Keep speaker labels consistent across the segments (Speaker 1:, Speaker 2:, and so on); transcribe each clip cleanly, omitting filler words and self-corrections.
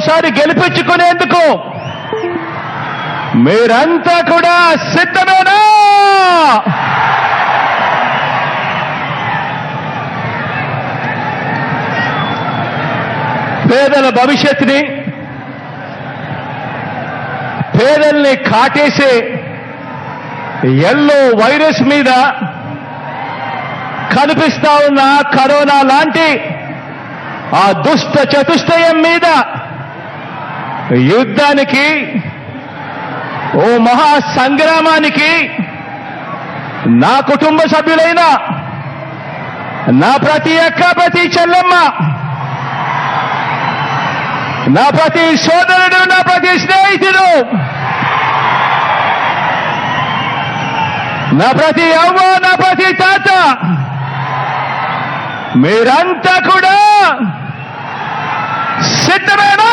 Speaker 1: మరోసారి గెలిపించుకునేందుకు మీరంతా కూడా సిద్ధమేనా? పేదల భవిష్యత్తుని, పేదల్ని కాటేసే ఎల్లో వైరస్ మీద కనిపిస్తా ఉన్న కరోనా లాంటి ఆ దుష్ట చతుష్టయం మీద యుద్ధానికి, ఓ మహా సంగ్రామానికి నా కుటుంబ సభ్యులైన నా ప్రతి అక్క, ప్రతి చెల్లెమ్మ, నా ప్రతి సోదరుడు, నా ప్రతి స్నేహితుడు, నా ప్రతి అవ్వ, నా ప్రతి తాత, మీరంతా కూడా సిద్ధమేనా?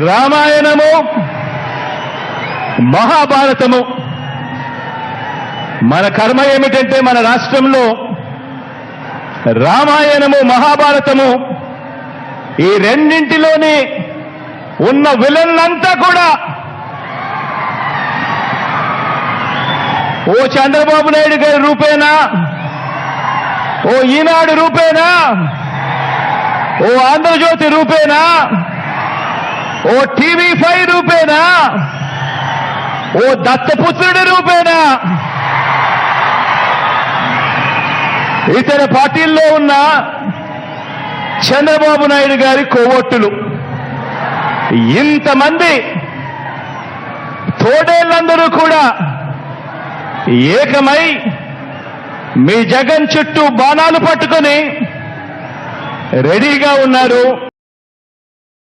Speaker 1: రామాయణము, మహాభారతము, మన కర్మ ఏమిటంటే మన రాష్ట్రంలో రామాయణము, మహాభారతము ఈ రెండింటిలోని ఉన్న విలన్లంతా కూడా ఓ చంద్రబాబు నాయుడు గారి రూపేనా, ఓ ఈనాడు రూపేనా, ఓ ఆంధ్రజ్యోతి రూపేనా, ఓ TV5 రూపేనా, ఓ దత్తపుత్రుడి రూపేనా, ఇతర పార్టీల్లో ఉన్న చంద్రబాబు నాయుడు గారి కోవొట్టులు, ఇంతమంది తోడేళ్లందరూ కూడా ఏకమై మీ జగన్ చుట్టూ బాణాలు పట్టుకొని రెడీగా ఉన్నారు.